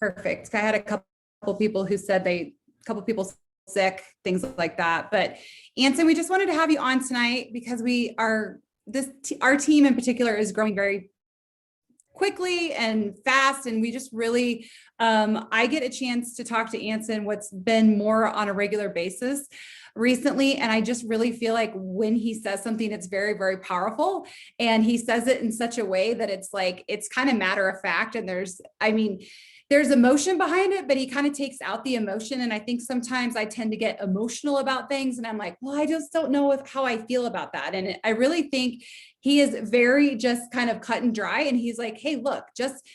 Perfect. I had a couple people who said a couple people sick, things like that. But Anson, we just wanted to have you on tonight because our team in particular is growing very quickly and fast. And we just really, I get a chance to talk to Anson what's been more on a regular basis recently. And I just really feel like when he says something, it's very, very powerful. And he says it in such a way that it's kind of matter of fact. And there's emotion behind it, but he kind of takes out the emotion. And I think sometimes I tend to get emotional about things and I'm like, well, I just don't know how I feel about that. And I really think he is very just kind of cut and dry. And he's like, hey, look, just,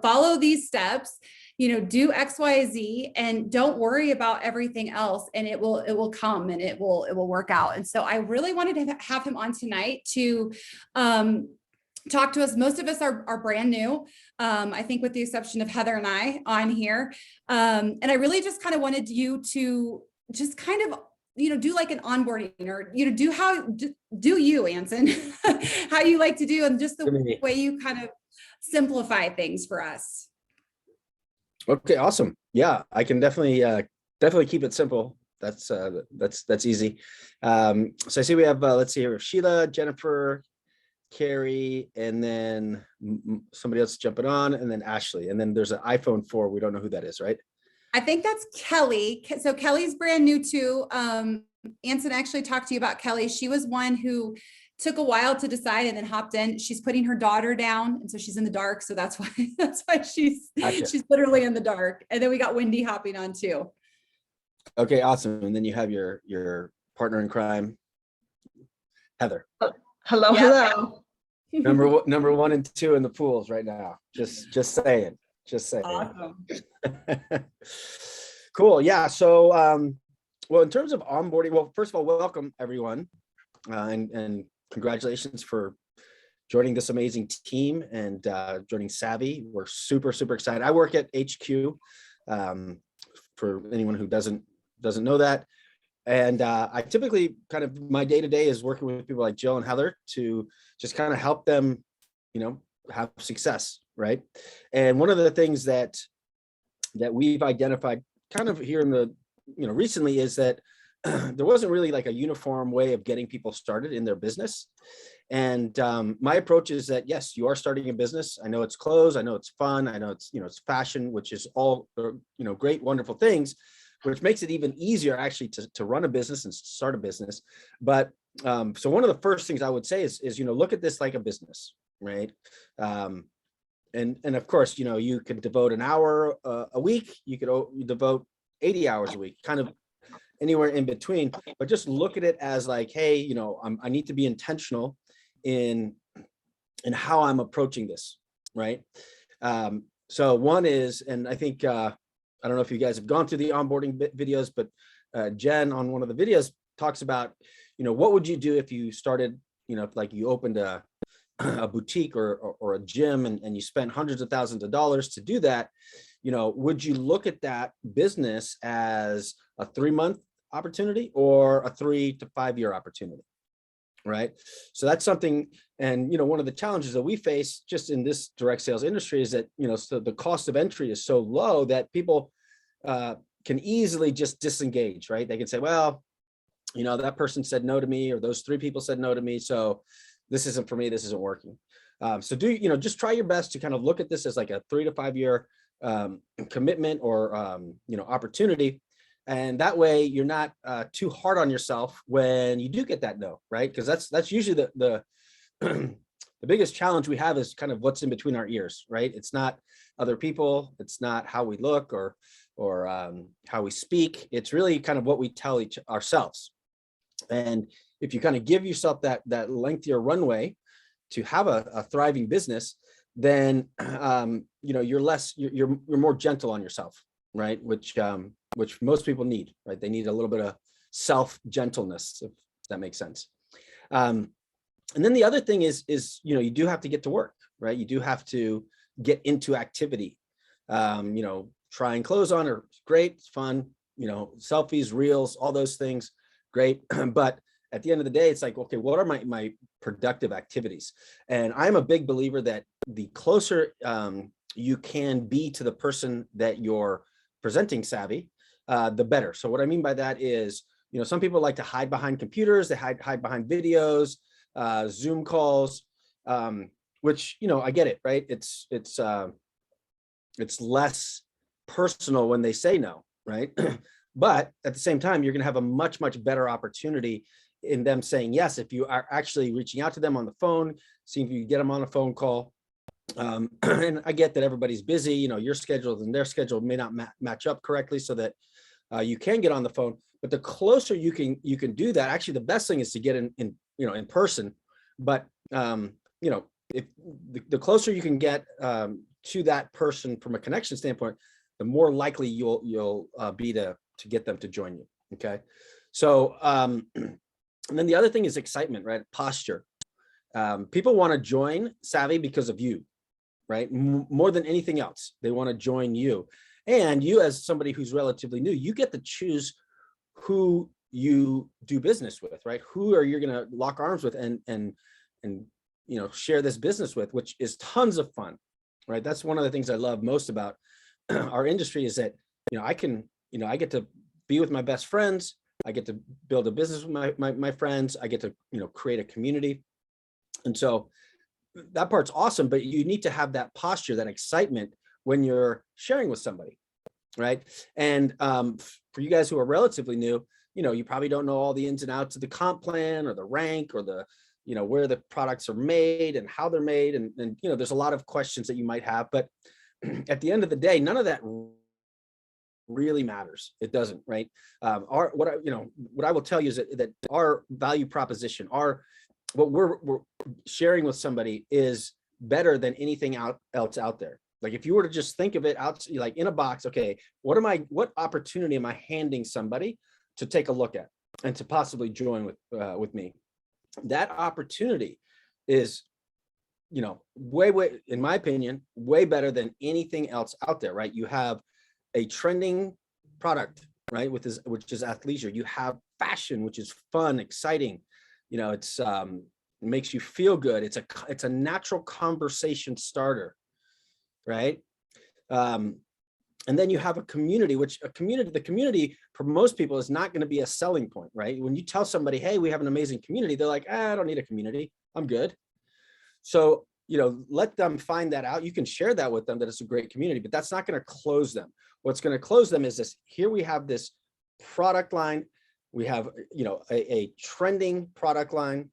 follow these steps, do X, Y, Z, and don't worry about everything else. And it will come and it will work out. And so I really wanted to have him on tonight to, talk to us. Most of us are brand new. I think with the exception of Heather and I on here. And I really just kind of wanted you to just kind of, do like an onboarding or, do you, Anson, how you like to do and just the way you kind of simplify things for us. Okay, awesome. Yeah, I can definitely keep it simple. That's easy. So I see we have, let's see here, Sheila, Jennifer, Carrie, and then somebody else jumping on, and then Ashley, and then there's an iPhone 4. We don't know who that is, right? I think that's Kelly. So Kelly's brand new too. Anson actually talked to you about Kelly. She was one who took a while to decide and then hopped in. She's putting her daughter down, and so she's in the dark. So that's why she's literally in the dark. And then we got Wendy hopping on too. Okay, awesome. And then you have your partner in crime, Heather. Hello, hello. Number 1 and 2 in the pools right now. Just saying. Awesome. Cool. Yeah. So, well, in terms of onboarding, well, first of all, welcome everyone, and congratulations for joining this amazing team and joining Savvi. We're super excited. I work at HQ. For anyone who doesn't know that. And I typically my day-to-day is working with people like Jill and Heather to just kind of help them, have success, right? And one of the things that we've identified kind of here in the, recently is that there wasn't really like a uniform way of getting people started in their business. And my approach is that, yes, you are starting a business. I know it's clothes. I know it's fun. I know it's, it's fashion, which is all, great, wonderful things, which makes it even easier actually to run a business and start a business. But so one of the first things I would say is look at this like a business, right? And of course, you could devote an hour a week. You could devote 80 hours a week, kind of anywhere in between. But just look at it as like, hey, I need to be intentional in how I'm approaching this, right? So one is, and I think I don't know if you guys have gone through the onboarding videos, but Jen on one of the videos talks about, what would you do if you started, like you opened a boutique or a gym and you spent hundreds of thousands of dollars to do that, would you look at that business as a 3-month opportunity or a 3 to 5 year opportunity? Right. So that's something. And, one of the challenges that we face just in this direct sales industry is that, so the cost of entry is so low that people can easily just disengage, right? They can say, well, that person said no to me, or those 3 people said no to me. So this isn't for me. This isn't working. So just try your best to kind of look at this as like a 3 to 5 year commitment or, opportunity. And that way you're not too hard on yourself when you do get that no, right? Because that's usually the the biggest challenge we have is kind of what's in between our ears, right? It's not other people, it's not how we look or how we speak. It's really kind of what we tell ourselves. And if you kind of give yourself that lengthier runway to have a thriving business, then you're more gentle on yourself, right? Which most people need, right? They need a little bit of self-gentleness, if that makes sense. And then the other thing is, you do have to get to work, right? You do have to get into activity. Trying clothes on are great, it's fun, selfies, reels, all those things, great. But at the end of the day, it's like, okay, what are my productive activities? And I'm a big believer that the closer you can be to the person that you're presenting Savvy, the better. So what I mean by that is, some people like to hide behind computers, they hide behind videos, Zoom calls, which, I get it, right? It's less personal when they say no, right? But at the same time, you're going to have a much, much better opportunity in them saying yes if you are actually reaching out to them on the phone, seeing if you get them on a phone call. And I get that everybody's busy, your schedule and their schedule may not match up correctly, so that you can get on the phone. But the closer you can do that, actually the best thing is to get in person. But if the closer you can get to that person from a connection standpoint, the more likely you'll be to get them to join you. Okay. So and then the other thing is excitement, right? Posture. People want to join Savvy because of you, right? More than anything else, they want to join you. And you, as somebody who's relatively new, you get to choose who you do business with, right? Who are you going to lock arms with and share this business with, which is tons of fun, right? That's one of the things I love most about our industry, is that I get to be with my best friends. I get to build a business with my friends. I get to create a community. And so that part's awesome, but you need to have that posture, that excitement when you're sharing with somebody, right? And for you guys who are relatively new, you probably don't know all the ins and outs of the comp plan or the rank or the, where the products are made and how they're made. And there's a lot of questions that you might have, but at the end of the day, none of that really matters. It doesn't, right? What I will tell you is that our value proposition, what we're sharing with somebody is better than anything else out there. Like if you were to just think of it out, like in a box, okay, what opportunity am I handing somebody to take a look at and to possibly join with me? That opportunity is, way, in my opinion, way better than anything else out there, right? You have a trending product, right? Which is athleisure. You have fashion, which is fun, exciting. It's it makes you feel good. It's a natural conversation starter, right? And then you have a community, the community for most people is not going to be a selling point, right? When you tell somebody, hey, we have an amazing community, they're like, I don't need a community, I'm good. So, let them find that out. You can share that with them, that it's a great community, but that's not going to close them. What's going to close them is this: here we have this product line. We have, a trending product line.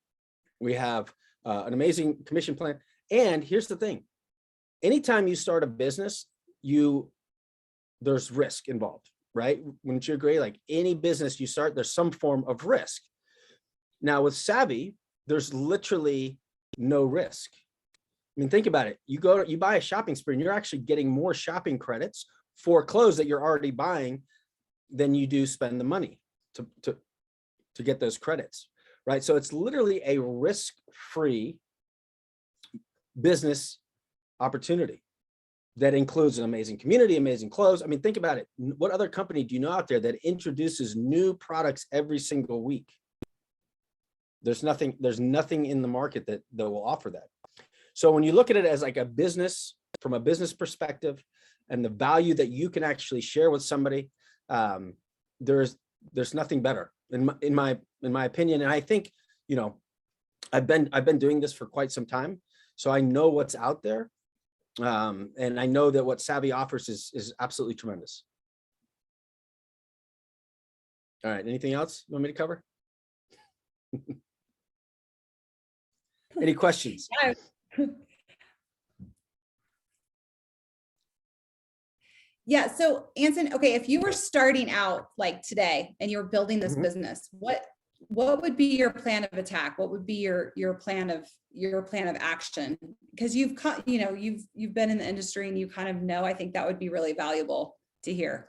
We have an amazing commission plan. And here's the thing: anytime you start a business, there's risk involved, right? Wouldn't you agree? Like any business you start, there's some form of risk. Now with Savvy, there's literally no risk. I mean, think about it. You buy a shopping spree and you're actually getting more shopping credits for clothes that you're already buying than you do spend the money to get those credits, right? So it's literally a risk-free business opportunity that includes an amazing community, amazing clothes. I mean, think about it. What other company do you know out there that introduces new products every single week? There's nothing in the market that will offer that. So when you look at it as like a business, from a business perspective, and the value that you can actually share with somebody, there's nothing better in my opinion. And I think, I've been doing this for quite some time, so I know what's out there. And I know that what Savvy offers is absolutely tremendous. All right, anything else you want me to cover? Any questions? Yeah. So Anson, okay, if you were starting out like today and you're building this business, what would be your plan of attack? What would be your plan of action? Because you've been in the industry and you kind of know. I think that would be really valuable to hear.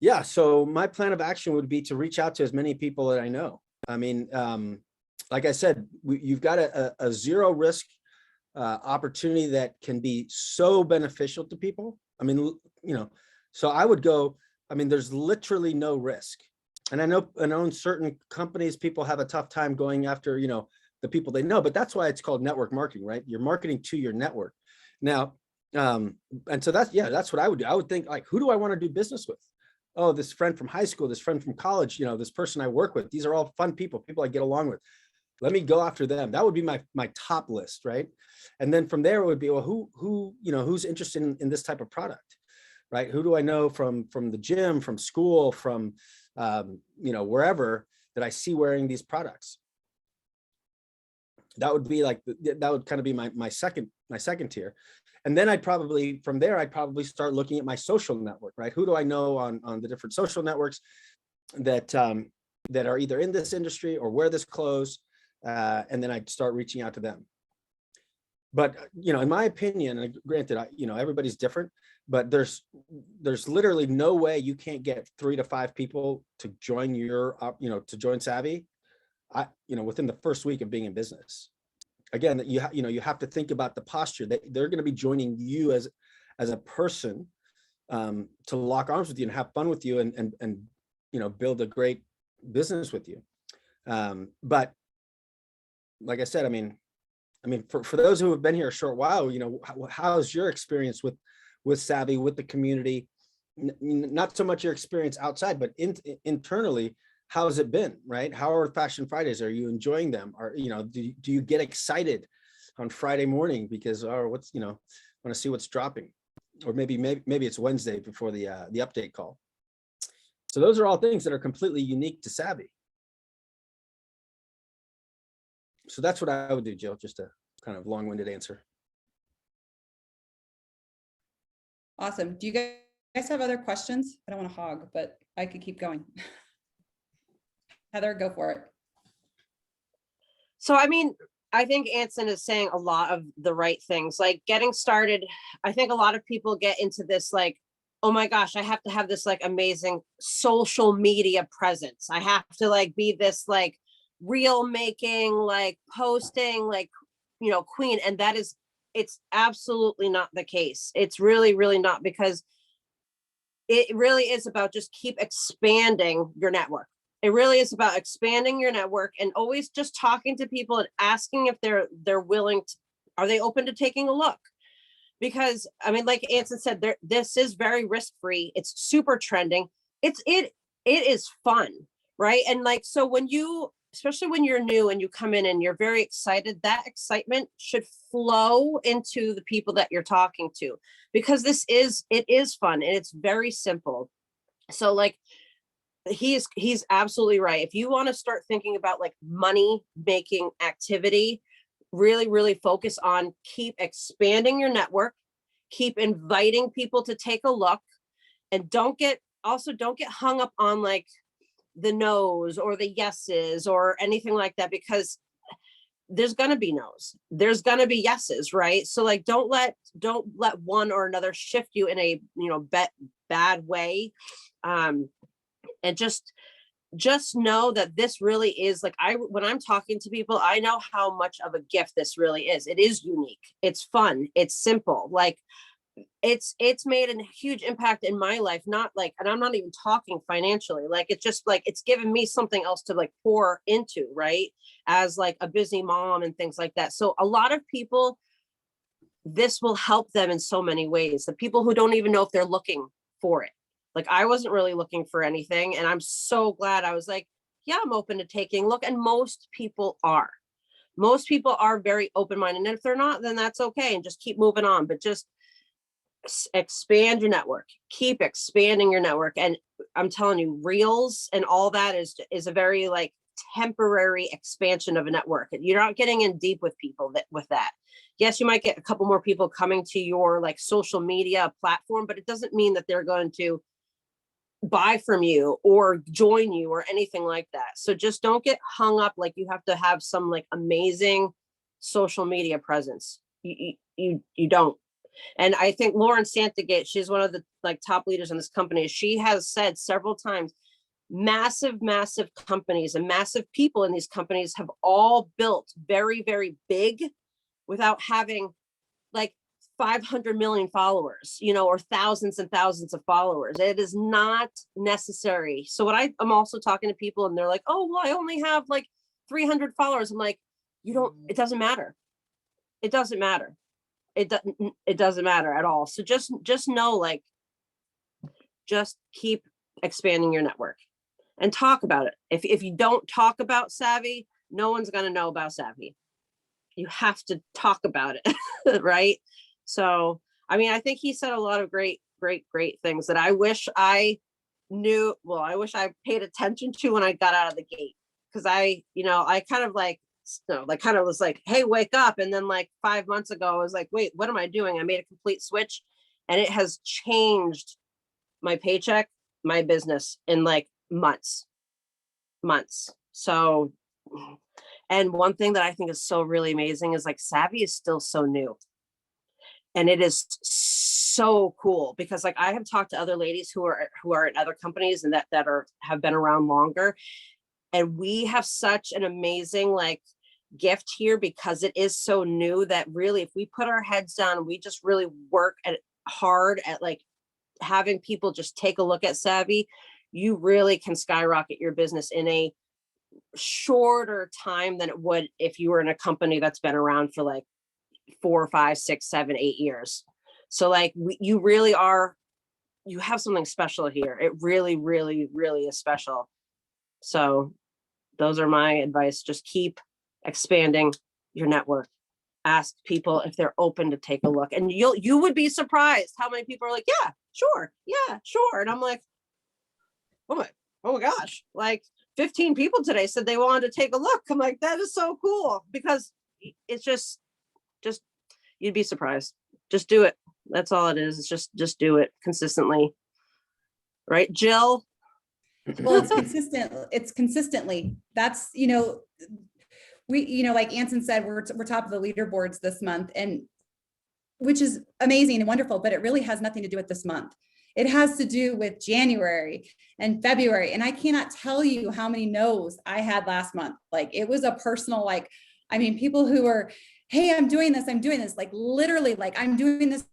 Yeah. So my plan of action would be to reach out to as many people that I know. I mean, like I said, you've got a zero risk opportunity that can be so beneficial to people. I mean, so I would go, I mean, there's literally no risk. And I know in certain companies, people have a tough time going after, the people they know, but that's why it's called network marketing, right? You're marketing to your network. Now, And so that's what I would do. I would think, like, who do I want to do business with? Oh, this friend from high school, this friend from college, this person I work with. These are all fun people I get along with. Let me go after them. That would be my top list, right? And then from there it would be, well, who's interested in this type of product, right? Who do I know from the gym, from school, from wherever that I see wearing these products? That would be like, that would kind of be my second tier. And then from there I'd probably start looking at my social network, right? Who do I know on the different social networks that are either in this industry or wear this clothes, and then I'd start reaching out to them. But in my opinion, and granted, everybody's different, but there's literally no way you can't get 3 to 5 people to join to join Savvi, within the first week of being in business. Again, you have to think about the posture that they're going to be joining you as a person, to lock arms with you and have fun with you and build a great business with you. But like I said, I mean, for those who have been here a short while, how's your experience with Savvi, with the community? Not so much your experience outside, but internally, how has it been, right? How are Fashion Fridays? Are you enjoying them? Do you get excited on Friday morning because, want to see what's dropping? Or maybe it's Wednesday before the update call. So those are all things that are completely unique to Savvi. So that's what I would do, Jill, just a kind of long-winded answer. Awesome. Do you guys have other questions? I don't want to hog, but I could keep going. Heather, go for it. So, I think Anson is saying a lot of the right things, like getting started. I think a lot of people get into this, like, oh my gosh, I have to have this like amazing social media presence. I have to like be this like reel making, like posting, like, queen. And it's absolutely not the case. It's really, really not, because it really is about just keep expanding your network. It really is about expanding your network and always just talking to people and asking if they're willing to, are they open to taking a look? Because like Anson said, this is very risk-free. It's super trending. It is fun, right? And like, so especially when you're new and you come in and you're very excited, that excitement should flow into the people that you're talking to, because it is fun and it's very simple. So like, he's absolutely right. If you want to start thinking about like money making activity, really, really focus on keep expanding your network, keep inviting people to take a look, and don't get hung up on like the no's or the yeses or anything like that, because there's going to be no's, there's going to be yeses, right? So like, don't let one or another shift you in a bad way. And just know that this really is like, when I'm talking to people, I know how much of a gift this really is. It is unique. It's fun. It's simple. Like it's made a huge impact in my life. Not like, and I'm not even talking financially. Like, it's just like, it's given me something else to like pour into, right? As like a busy mom and things like that. So a lot of people, this will help them in so many ways. The people who don't even know if they're looking for it. Like, I wasn't really looking for anything. And I'm so glad I was like, yeah, I'm open to taking a look. And most people are very open-minded. And if they're not, then that's okay. And just keep moving on. But just expand your network, keep expanding your network. And I'm telling you, reels and all that is a very like temporary expansion of a network. You're not getting in deep with people with that. Yes, you might get a couple more people coming to your like social media platform, but it doesn't mean that they're going to buy from you or join you or anything like that. So just don't get hung up like you have to have some like amazing social media presence. You don't. And I think Lauren Santagate, she's one of the like top leaders in this company. She has said several times, massive companies and massive people in these companies have all built very, very big without having like 500 million followers, or thousands and thousands of followers. It is not necessary. So what I'm also talking to people and they're like, oh, well, I only have like 300 followers. I'm like, it doesn't matter. It doesn't matter. it doesn't matter at all. So just know, like, just keep expanding your network and talk about it. If you don't talk about Savvi, no one's going to know about Savvi. You have to talk about it. Right. So, I mean, I think he said a lot of great things that I wish I knew. Well, I wish I paid attention to when I got out of the gate. Cause I kind of like, kind of was like, hey, wake up. And then like 5 months ago, I was like, wait, what am I doing? I made a complete switch, and it has changed my paycheck, my business in like months. So, and one thing that I think is so really amazing is like Savvi is still so new. And it is so cool because like I have talked to other ladies who are in other companies and that have been around longer. And we have such an amazing like gift here because it is so new that really, if we put our heads down, we just really work hard at like having people just take a look at Savvi, you really can skyrocket your business in a shorter time than it would if you were in a company that's been around for like 4, 5, 6, 7, 8 years. So like you really are, you have something special here. It really, really, really is special. So those are my advice. Just keep expanding your network. Ask people if they're open to take a look, and you would be surprised how many people are like, yeah, sure. And I'm like, oh my gosh, like 15 people today said they wanted to take a look. I'm like, that is so cool, because it's just you'd be surprised. Just do it. That's all it is. It's just do it consistently. Right, Jill? Well, it's consistent. It's consistently. That's, we, like Anson said, we're top of the leaderboards this month, and which is amazing and wonderful, but it really has nothing to do with this month. It has to do with January and February. And I cannot tell you how many no's I had last month. Like it was a personal, like, I mean, people who were, hey, I'm doing this, like literally, like I'm doing this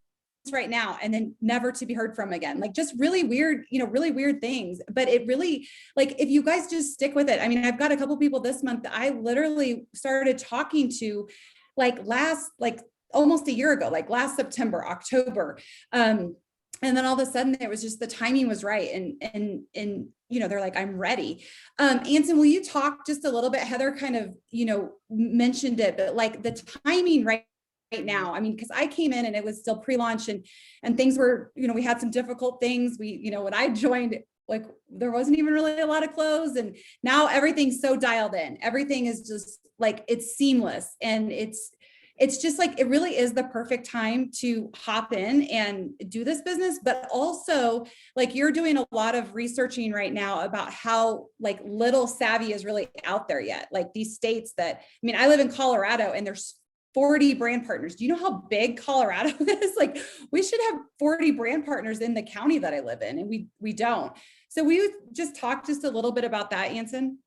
right now, and then never to be heard from again. Like just really weird, really weird things. But it really, like, if you guys just stick with it. I mean, I've got a couple people this month that I literally started talking to like almost a year ago, like last September, October. And then all of a sudden it was just, the timing was right. And they're like, I'm ready. Anson, will you talk just a little bit? Heather kind of, mentioned it, but like the timing right now, I mean, because I came in and it was still pre-launch and things were, we had some difficult things. We, when I joined, like there wasn't even really a lot of clothes, and now everything's so dialed in. Everything is just like, it's seamless, and it's just like, it really is the perfect time to hop in and do this business. But also, like, you're doing a lot of researching right now about how like little Savvi is really out there yet. Like these states that, I mean, I live in Colorado and there's 40 brand partners. Do you know how big Colorado is? Like we should have 40 brand partners in the county that I live in, and we don't. So we would just talk just a little bit about that, Anson.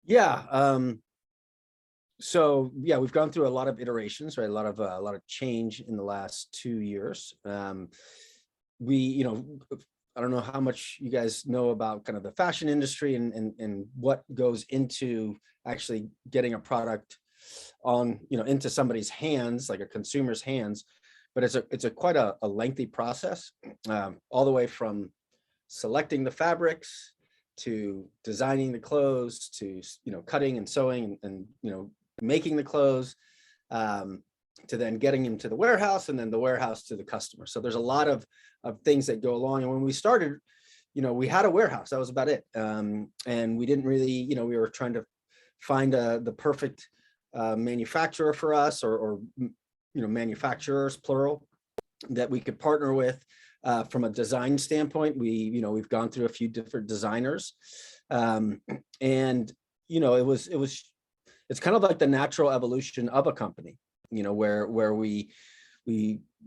Yeah. So yeah, we've gone through a lot of iterations, right? A lot of change in the last 2 years. We, I don't know how much you guys know about kind of the fashion industry and what goes into actually getting a product on, into somebody's hands, like a consumer's hands. But it's a quite a lengthy process, all the way from selecting the fabrics to designing the clothes to, cutting and sewing and making the clothes, to then getting them to the warehouse, and then the warehouse to the customer. So there's a lot of things that go along. And when we started, we had a warehouse, that was about it. And we didn't really, we were trying to find the perfect manufacturer for us, or manufacturers, plural, that we could partner with. From a design standpoint, we've gone through a few different designers, and it's kind of like the natural evolution of a company, where we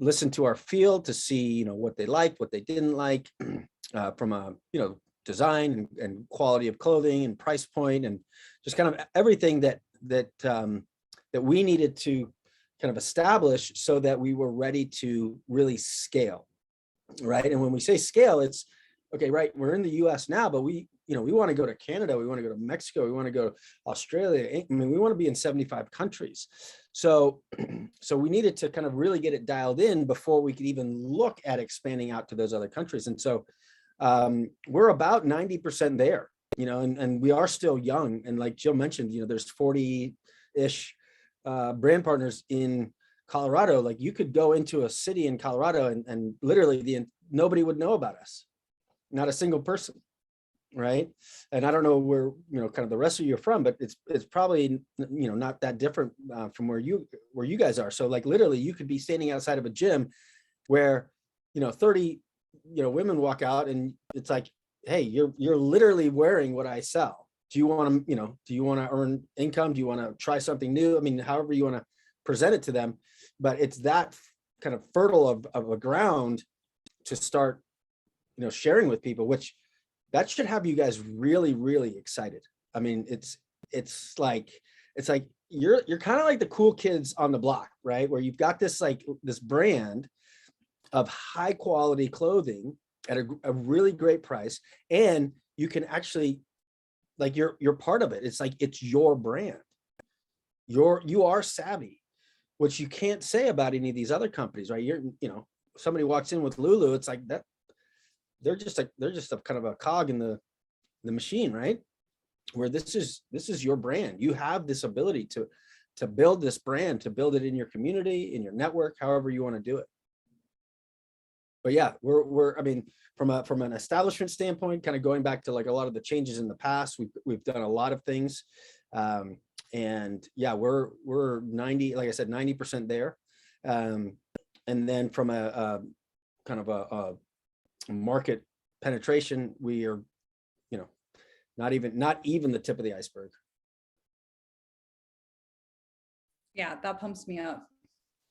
listen to our field to see, what they liked, what they didn't like, from a, design and quality of clothing and price point, and just kind of everything that we needed to kind of establish so that we were ready to really scale. Right. And when we say scale, it's okay, right? We're in the US now, but we we want to go to Canada, we want to go to Mexico, we want to go to Australia. I mean, we want to be in 75 countries. So we needed to kind of really get it dialed in before we could even look at expanding out to those other countries. And so we're about 90% there, and we are still young. And like Jill mentioned, there's 40-ish brand partners in Colorado. Like, you could go into a city in Colorado and literally nobody would know about us, not a single person, right? And I don't know where kind of the rest of you are from, but it's probably not that different from where you guys are. So like, literally you could be standing outside of a gym where 30 women walk out, and it's like, hey, you're literally wearing what I sell. Do you want to earn income? Do you want to try something new? I mean, however you want to present it to them, but it's that kind of fertile of a ground to start sharing with people, which that should have you guys really, really excited. I mean, it's like you're kind of like the cool kids on the block, right? Where you've got this brand of high quality clothing at a really great price, and you can actually, like, you're part of it. It's like, it's your brand. You are Savvi, which you can't say about any of these other companies, right? Somebody walks in with Lulu, it's like that. They're just a kind of a cog in the machine, right? Where this is your brand. You have this ability to build this brand, to build it in your community, in your network, however you want to do it. But yeah, I mean, from an establishment standpoint, kind of going back to like a lot of the changes in the past, we've done a lot of things. And yeah, we're 90, like I said, 90% there. And then from a kind of a market penetration, we are, not even the tip of the iceberg. Yeah, that pumps me up.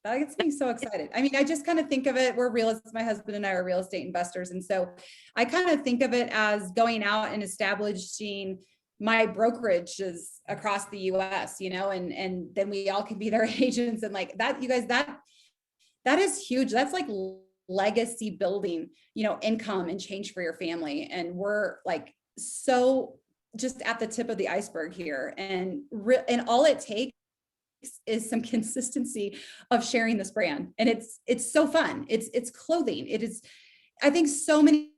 That gets me so excited. I mean, I just kind of think of it, we're realists, my husband and I are real estate investors. And so I kind of think of it as going out and establishing my brokerages across the US, and then we all can be their agents, and like that, you guys, that is huge. That's like legacy building, income and change for your family. And we're like, so just at the tip of the iceberg here. And all it takes is some consistency of sharing this brand. And it's so fun. It's clothing. It is, I think, so many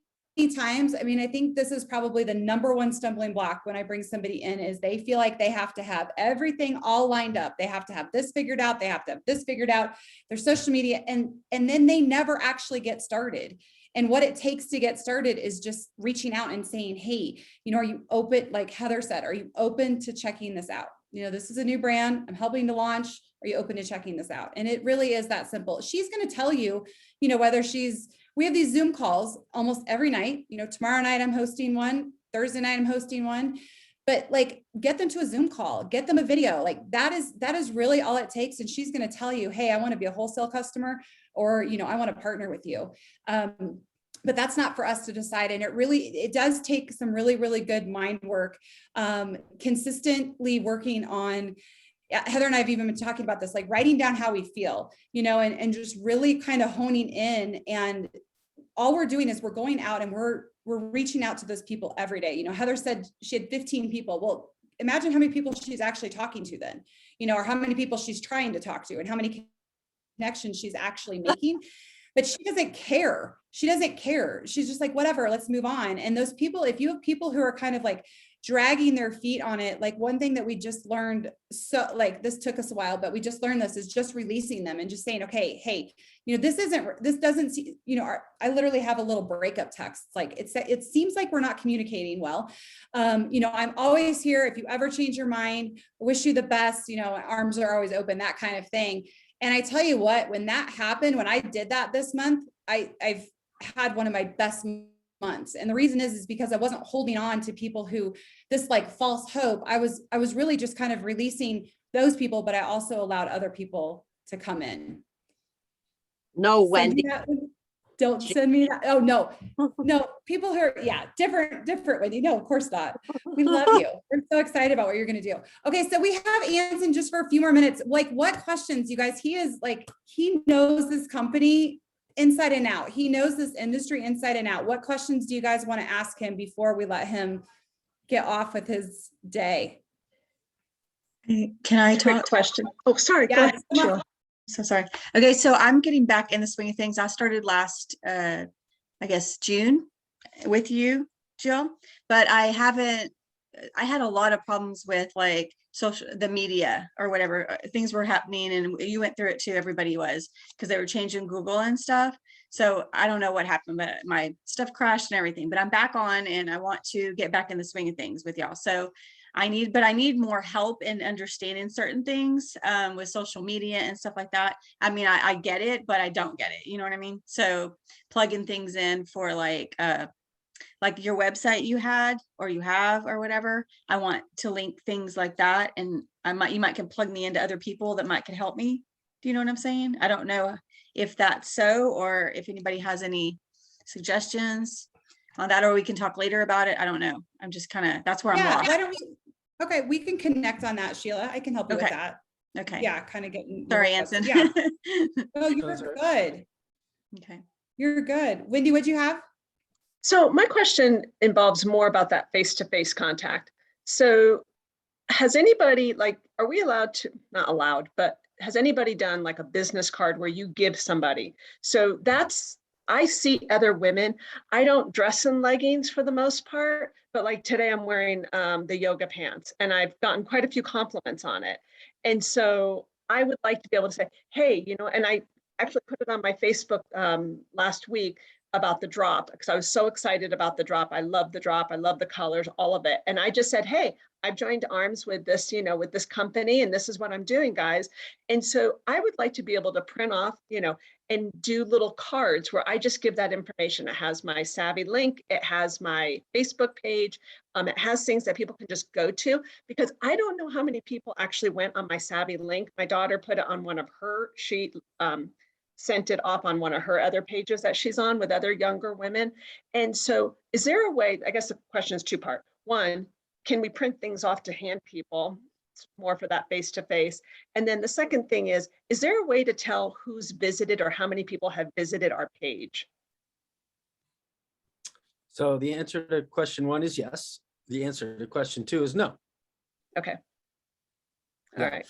times, I mean, I think this is probably the number one stumbling block when I bring somebody in, is they feel like they have to have everything all lined up. They have to have this figured out. They have to have this figured out, their social media, and then they never actually get started. And what it takes to get started is just reaching out and saying, hey, are you open? Like Heather said, are you open to checking this out? This is a new brand I'm helping to launch. Are you open to checking this out? And it really is that simple. She's going to tell you, whether we have these Zoom calls almost every night. Tomorrow night I'm hosting one, Thursday night I'm hosting one, but like, get them to a Zoom call, get them a video. Like that is really all it takes. And she's going to tell you, hey, I want to be a wholesale customer, or, I want to partner with you. But that's not for us to decide. And it does take some really, really good mind work, consistently working on. Heather and I have even been talking about this, like writing down how we feel, and just really kind of honing in. And all we're doing is we're going out and we're reaching out to those people every day. Heather said she had 15 people. Well, imagine how many people she's actually talking to then, or how many people she's trying to talk to, and how many connections she's actually making. But she doesn't care. She's just like, whatever, let's move on. And those people, if you have people who are kind of like dragging their feet on it, like one thing that we just learned, so like this took us a while, but we just learned this, is just releasing them and just saying, okay, hey, this doesn't see, I literally have a little breakup text. Like it seems like we're not communicating well. I'm always here. If you ever change your mind, I wish you the best, arms are always open, that kind of thing. And I tell you what, when that happened, when I did that this month, I've had one of my best months. And the reason is because I wasn't holding on to people who this like false hope. I was really just kind of releasing those people, but I also allowed other people to come in. No, Wendy. Don't send me that. Oh, no, people who are, different Wendy. No, of course not. We love you. We're so excited about what you're going to do. Okay. So we have Anson just for a few more minutes. Like, what questions, you guys? He knows this company inside and out. He knows this industry inside and out. What questions do you guys want to ask him before we let him get off with his day. Can I Quick talk? question. Oh, sorry. Go Yeah, ahead, come on. Sheila. So sorry. Okay, so I'm getting back in the swing of things. I started last, I guess, June with you, Jill, but I haven't, I had a lot of problems with like the media or whatever. Things were happening and you went through it too, everybody was, because they were changing Google and stuff. So I don't know what happened, but my stuff crashed and everything, but I'm back on and I want to get back in the swing of things with y'all. So I need more help in understanding certain things with social media and stuff like that. I mean, I get it, but I don't get it. You know what I mean? So plugging things in for like your website you had or you have or whatever. I want to link things like that, and you might can plug me into other people that might can help me. Do you know what I'm saying? I don't know if that's so, or if anybody has any suggestions on that, or we can talk later about it. I don't know. I'm just kind of, that's where I'm Yeah, lost. why don't we, okay, we can connect on that, Sheila. I can help you with Okay. that. Okay. Yeah, kind of getting. Sorry, Anson. Yeah. No, you're That's all right. good. Okay. You're good. Wendy, what'd you have? So my question involves more about that face-to-face contact. So has anybody, like, are we allowed to, not allowed, but has anybody done like a business card where you give somebody? So that's, I see other women, I don't dress in leggings for the most part, but like today I'm wearing the yoga pants and I've gotten quite a few compliments on it. And so I would like to be able to say, hey, you know, and I actually put it on my Facebook last week about the drop because I was so excited about the drop. I love the drop. I love the colors, all of it. And I just said, hey, I've joined arms with this, you know, with this company, and this is what I'm doing, guys. And so I would like to be able to print off, you know, and do little cards where I just give that information. It has my Savvi link. It has my Facebook page. It has things that people can just go to, because I don't know how many people actually went on my Savvi link. My daughter put it on one of her, she sent it off on one of her other pages that she's on with other younger women. And so is there a way, I guess the question is two-part. One, can we print things off to hand people? It's more for that face-to-face. And then the second thing is there a way to tell who's visited or how many people have visited our page? So the answer to question one is yes. The answer to question two is no. Okay. All Yeah. right.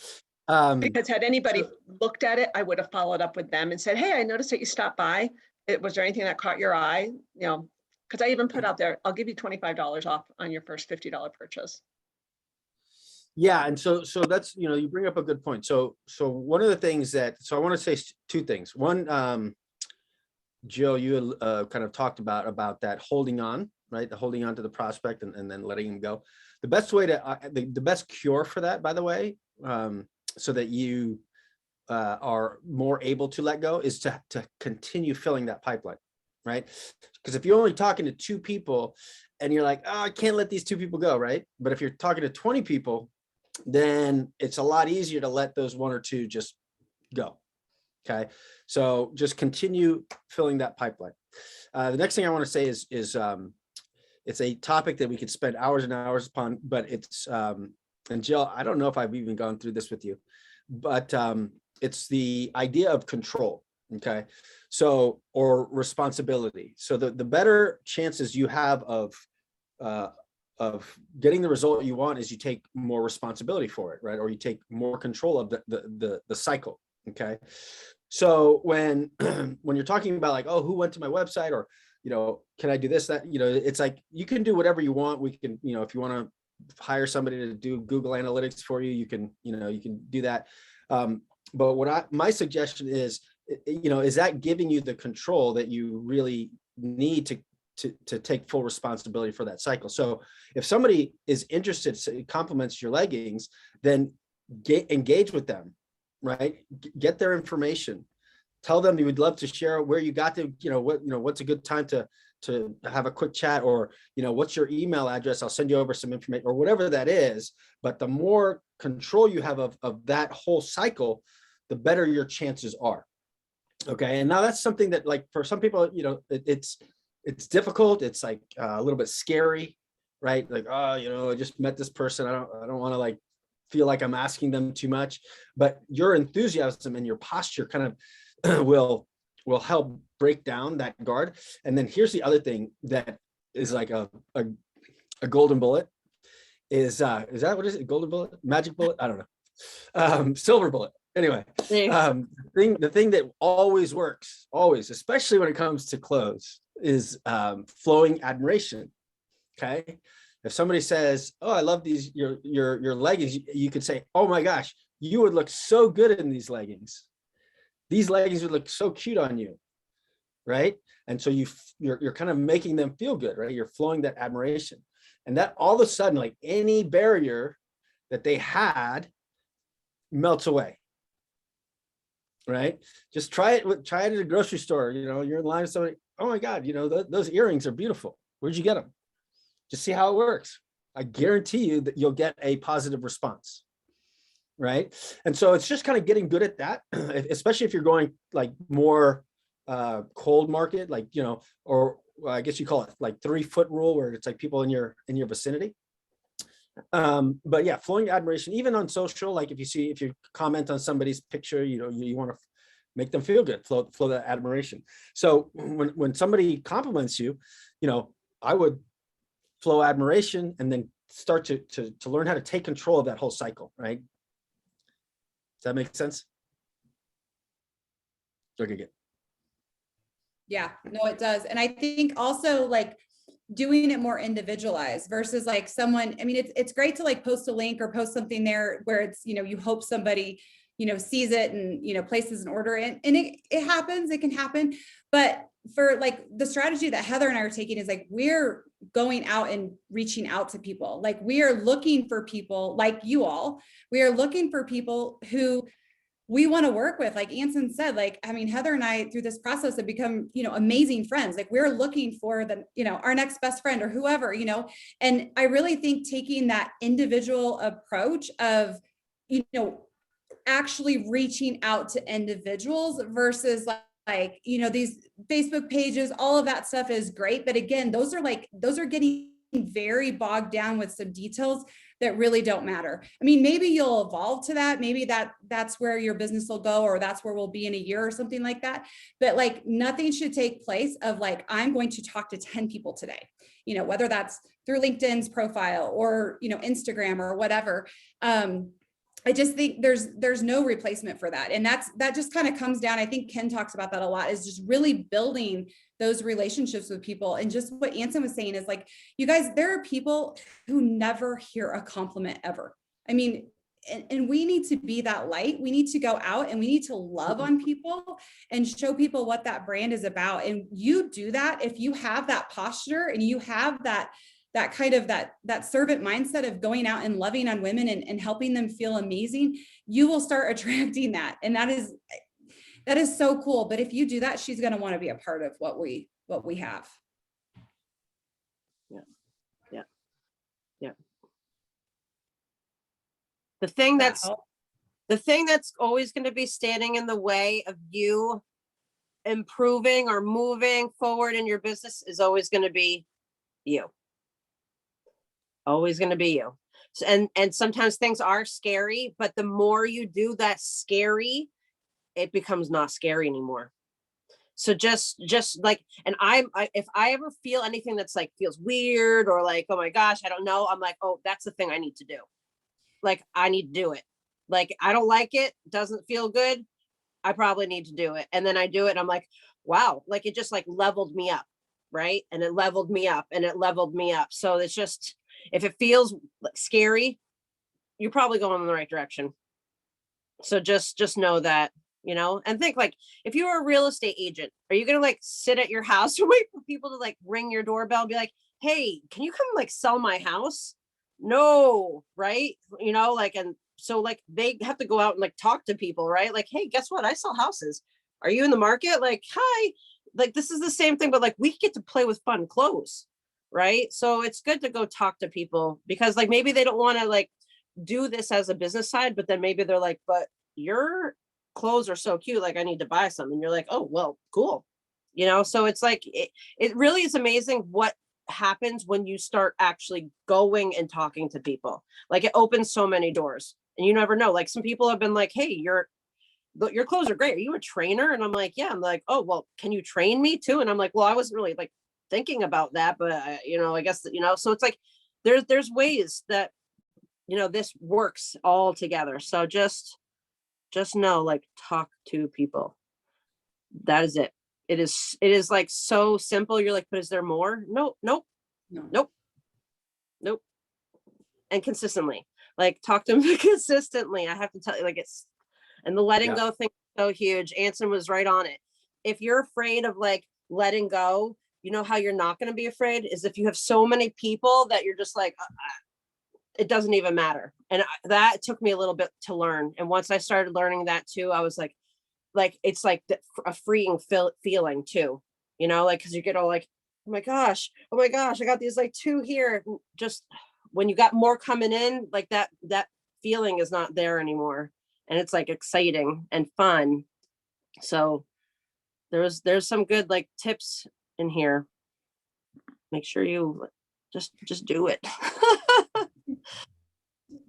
Because had anybody looked at it, I would have followed up with them and said, hey, I noticed that you stopped by. Was there anything that caught your eye? You know, because I even put out there, I'll give you $25 off on your first $50 purchase. Yeah, and so that's, you know, you bring up a good point. So one of the things that, so I want to say two things. One, Jill, you kind of talked about that holding on, right? The holding on to the prospect and then letting him go. The best way to, the best cure for that, by the way, so that you are more able to let go, is to continue filling that pipeline, right? Because if you're only talking to 2 people and you're like, oh, I can't let these 2 people go, right? But if you're talking to 20 people, then it's a lot easier to let those 1 or 2 just go. Okay, so just continue filling that pipeline. The next thing I want to say is it's a topic that we could spend hours and hours upon, but it's and Jill, I don't know if I've even gone through this with you, but it's the idea of control. Okay, so, or responsibility. So the better chances you have of getting the result you want is you take more responsibility for it, right? Or you take more control of the cycle. Okay, so when when you're talking about like, oh, who went to my website, or, you know, can I do this, that, you know, it's like you can do whatever you want. We can, you know, if you want to hire somebody to do Google Analytics for you, you can, you know, you can do that. But what my suggestion is, you know, is that giving you the control that you really need to take full responsibility for that cycle. So if somebody is interested, compliments your leggings, then engage with them, right? Get their information. Tell them you would love to share where you got to, you know, what's a good time to have a quick chat, or, you know, what's your email address? I'll send you over some information, or whatever that is. But the more control you have of that whole cycle, the better your chances are. Okay. And now that's something that, like, for some people, you know, it's difficult. It's like a little bit scary, right? Like, oh, you know, I just met this person. I don't want to like feel like I'm asking them too much, but your enthusiasm and your posture kind of will help break down that guard. And then here's the other thing that is like a golden bullet is that what is it? Golden bullet, magic bullet? I don't know. Silver bullet. Anyway, the thing that always works, always, especially when it comes to clothes, is flowing admiration. Okay. If somebody says, "Oh, I love these your leggings," you could say, "Oh my gosh, you would look so good in these leggings. These leggings would look so cute on you." Right. And so you're kind of making them feel good, right? You're flowing that admiration. And that all of a sudden, like any barrier that they had melts away. Right. Just try it at a grocery store. You're in line with somebody. "Oh my God, those earrings are beautiful. Where'd you get them?" Just see how it works. I guarantee you that you'll get a positive response. Right. And so it's just kind of getting good at that, especially if you're going like more cold market, like, or I guess you call it like 3-foot rule, where it's like people in your vicinity. But yeah, flowing admiration, even on social, like if you comment on somebody's picture, you want to make them feel good, flow that admiration. So when somebody compliments you, I would flow admiration and then start to learn how to take control of that whole cycle, right? Does that make sense? Okay, good. Yeah, no, it does. And I think also like doing it more individualized versus like someone, I mean, it's great to like post a link or post something there where it's, you hope somebody, sees it and, places an order in, and it happens, it can happen. But for like the strategy that Heather and I are taking is like, we're going out and reaching out to people. Like we are looking for people like you all, we are looking for people who we want to work with. Like Anson said, like, I mean, Heather and I through this process have become, amazing friends. Like we're looking for our next best friend or whoever, and I really think taking that individual approach of, actually reaching out to individuals versus like, these Facebook pages, all of that stuff is great. But again, those are getting very bogged down with some details that really don't matter. I mean, maybe you'll evolve to that. Maybe that's where your business will go, or that's where we'll be in a year or something like that. But like nothing should take place of like, I'm going to talk to 10 people today, whether that's through LinkedIn's profile or, Instagram or whatever. I just think there's no replacement for that. And that just kind of comes down. I think Ken talks about that a lot, is just really building those relationships with people. And just what Anson was saying is like, you guys, there are people who never hear a compliment ever. I mean, and we need to be that light. We need to go out and we need to love on people and show people what that brand is about. And you do that if you have that posture and you have that kind of that servant mindset of going out and loving on women and helping them feel amazing, you will start attracting that. And that is so cool. But if you do that, she's going to want to be a part of what we have. Yeah. The thing that's always going to be standing in the way of you improving or moving forward in your business is always going to be you. Always going to be you. And sometimes things are scary, but the more you do that scary, it becomes not scary anymore. So just like, and if I ever feel anything that's like feels weird or like, oh my gosh, I don't know, I'm like, oh, that's the thing I need to do. Like I need to do it. Like I don't like it, doesn't feel good, I probably need to do it. And then I do it and I'm like, wow, like it just like leveled me up, right? And it leveled me up and it leveled me up. So it's just, if it feels scary, you're probably going in the right direction. So just know that, and think like, if you were a real estate agent, are you going to like sit at your house or wait for people to like ring your doorbell and be like, hey, can you come like sell my house? No. Right. And so like they have to go out and like talk to people, right? Like, hey, guess what? I sell houses. Are you in the market? Like, hi, like, this is the same thing, but like we get to play with fun clothes. Right. So it's good to go talk to people because like, maybe they don't want to like do this as a business side, but then maybe they're like, but your clothes are so cute. Like I need to buy some. And you're like, oh, well, cool. So it's like, it really is amazing what happens when you start actually going and talking to people. Like it opens so many doors and you never know. Like some people have been like, hey, your clothes are great. Are you a trainer? And I'm like, yeah. I'm like, oh, well, can you train me too? And I'm like, well, I wasn't really like thinking about that, but I guess, so it's like there's ways that, you know, this works all together. So just know, like, talk to people. That is it. It is like so simple. You're like, but is there more? No. And consistently, like, talk to them consistently. I have to tell you, like, it's, and the letting Yeah. go thing is so huge. Anson was right on it. If you're afraid of like letting go, you know how you're not going to be afraid is if you have so many people that you're just like, it doesn't even matter. And that took me a little bit to learn. And once I started learning that too, I was like, it's like a freeing feeling too, you know, like, cause you get all like, oh my gosh, I got these like 2 here. Just when you got more coming in, like that feeling is not there anymore. And it's like exciting and fun. So there's some good like tips in here. Make sure you just do it.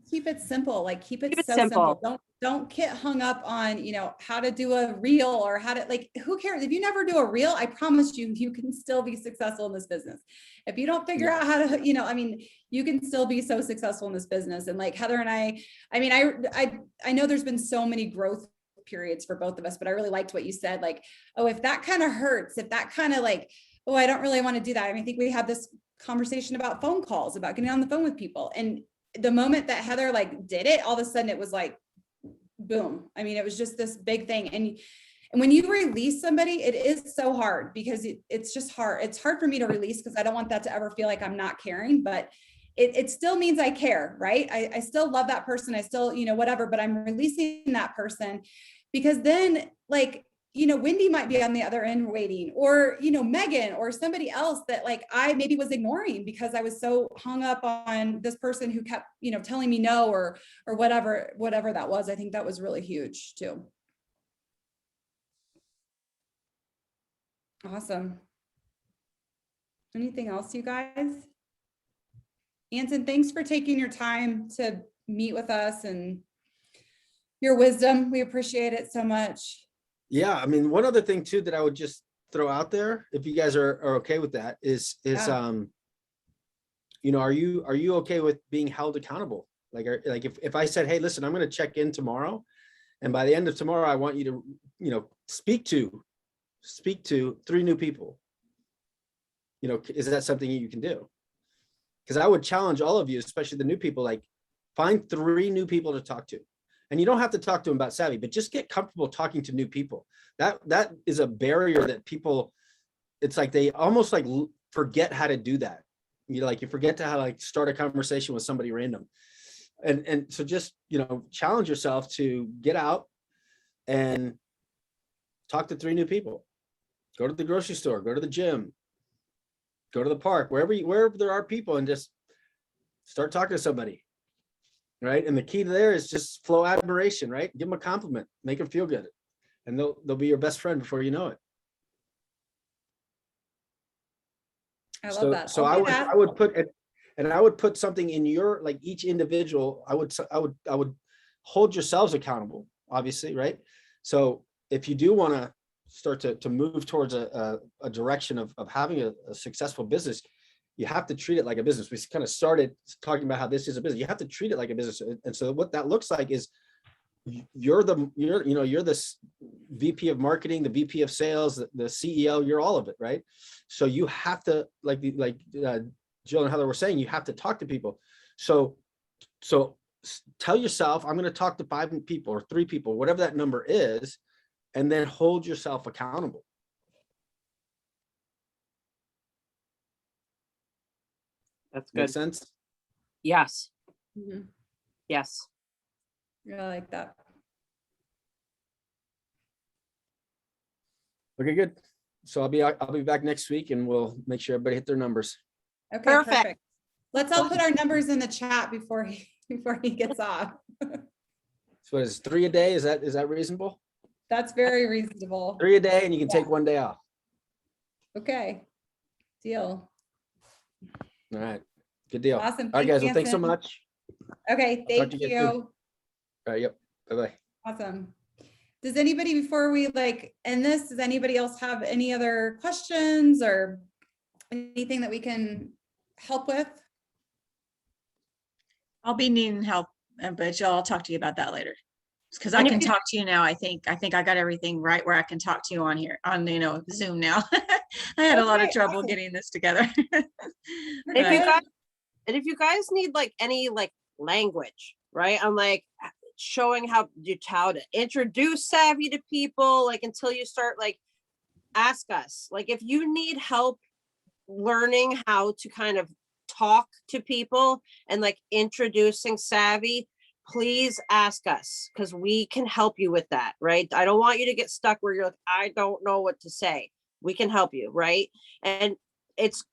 Keep it simple, like keep it Keep it so simple. simple. Don't get hung up on, you know, how to do a reel or how to, like, who cares? If you never do a reel, I promise you, you can still be successful in this business. If you don't figure out how to, you know, I mean, you can still be so successful in this business. And like Heather and I mean, I know there's been so many growth periods for both of us, but I really liked what you said. Like, oh, if that kind of hurts, if that kind of like, oh, I don't really want to do that. I mean, I think we had this conversation about phone calls, about getting on the phone with people. And the moment that Heather like did it, all of a sudden it was like, boom. I mean, it was just this big thing. And when you release somebody, it is so hard because it's just hard. It's hard for me to release because I don't want that to ever feel like I'm not caring, but it still means I care, right? I still love that person. I still, you know, whatever, but I'm releasing that person because then like, you know, Wendy might be on the other end waiting, or, you know, Megan or somebody else that like I maybe was ignoring because I was so hung up on this person who kept, you know, telling me no or whatever that was. I think that was really huge too. Awesome. Anything else, you guys? Anson, thanks for taking your time to meet with us and your wisdom. We appreciate it so much. Yeah, I mean, one other thing too that I would just throw out there, if you guys are okay with that, is Yeah. you know, are you okay with being held accountable? Like if I said, hey, listen, I'm going to check in tomorrow, and by the end of tomorrow, I want you to, you know, speak to 3 new people. You know, is that something you can do? Because I would challenge all of you, especially the new people, like find 3 new people to talk to. And you don't have to talk to them about Savvi, but just get comfortable talking to new people. That is a barrier that people, it's like they almost like forget how to do that. You know, like you forget to how to like start a conversation with somebody random. And so just, you know, challenge yourself to get out and talk to 3 new people. Go to the grocery store, go to the gym, go to the park, wherever there are people, and just start talking to somebody. Right. And the key to there is just flow admiration, right? Give them a compliment, make them feel good. And they'll be your best friend before you know it. I love that. So I would put it, and I would put something in your, like each individual, I would hold yourselves accountable, obviously, right? So if you do want to start to move towards a direction of having a successful business, you have to treat it like a business. We kind of started talking about how this is a business. You have to treat it like a business. And so what that looks like is you're this VP of marketing, the VP of sales, the CEO, you're all of it, right? So you have to, like Jill and Heather were saying, you have to talk to people. So tell yourself, I'm going to talk to 5 people or 3 people, whatever that number is, and then hold yourself accountable. That's good. Make sense? Yes. Mhm. Yes. Yeah, I like that. Okay, good. So I'll be back next week, and we'll make sure everybody hit their numbers. Okay, Perfect. perfect. Let's all put our numbers in the chat before he gets off. So is 3 a day? Is that reasonable? That's very reasonable. 3 a day, and you can Yeah. take 1 day off. Okay, deal. All right, good deal. Awesome. All right, guys. Well, thanks so Anson. much. Okay, talk thank to you you. guys soon. All right, yep. Bye-bye. Awesome. Does anybody, before we end this, does anybody else have any other questions or anything that we can help with? I'll be needing help, but Jill, I'll talk to you about that later. Because I And if can you- talk to you now. I think I got everything right where I can talk to you on here on, Zoom now. I had a lot of Okay, trouble awesome. getting this together. If you But- guys, and if you guys need like any like language, right? I'm like showing how to introduce Savvy to people, like until you start, like, ask us. Like if you need help learning how to kind of talk to people and like introducing Savvy, please ask us because we can help you with that, right? I don't want you to get stuck where you're like, I don't know what to say. We can help you, right? And it's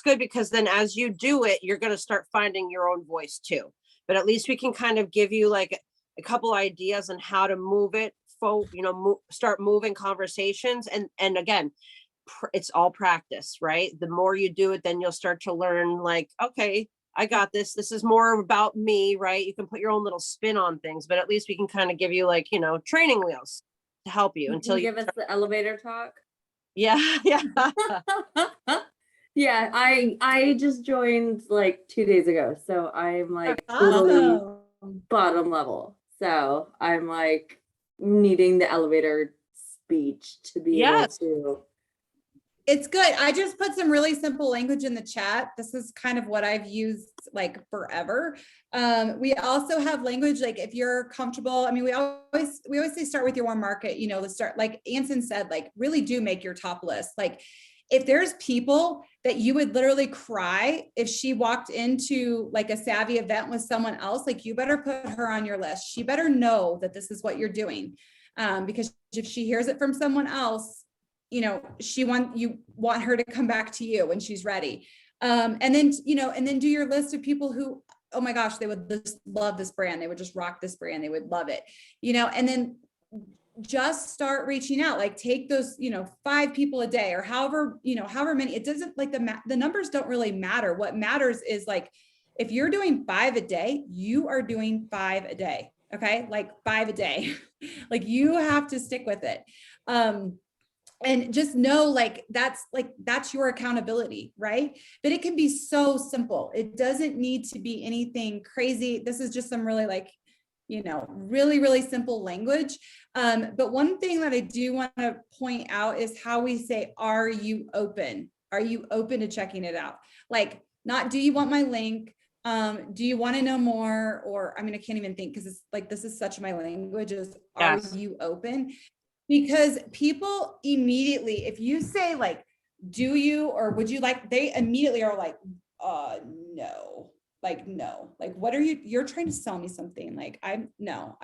good because then as you do it, you're going to start finding your own voice too. But at least we can kind of give you like a couple ideas on how to move it, start moving conversations. And again, it's all practice, right? The more you do it, then you'll start to learn like, okay, I got this. This is more about me, right? You can put your own little spin on things, but at least we can kind of give you like, training wheels to help you until you give us the elevator talk. Yeah. Yeah. Yeah, I just joined like 2 days ago, so I'm like totally bottom level. So I'm like needing the elevator speech to be Yes. able to. It's good. I just put some really simple language in the chat. This is kind of what I've used like forever. We also have language, like if you're comfortable, I mean, we always say start with your warm market, let's start, like Anson said, like really do make your top list. Like if there's people that you would literally cry if she walked into like a Savvy event with someone else, like you better put her on your list. She better know that this is what you're doing. Because if she hears it from someone else, you want her to come back to you when she's ready. And then do your list of people who, oh my gosh, they would just love this brand. They would just rock this brand. They would love it, and then just start reaching out, like take those, 5 people a day or however many. It doesn't, like the numbers don't really matter. What matters is like, if you're doing 5 a day, you are doing 5 a day. Okay. Like 5 a day, like you have to stick with it. And just know that's your accountability, right? But it can be so simple. It doesn't need to be anything crazy. This is just some really really, really simple language. But one thing that I do want to point out is how we say, are you open? Are you open to checking it out? Like, not, do you want my link? Do you want to know more? Or, I mean, I can't even think because it's like, this is such my language is, Yes. are you open? Because people immediately, if you say like, do you, or would you like, they immediately are like, no, like, no, like, what are you're trying to sell me something. Like, I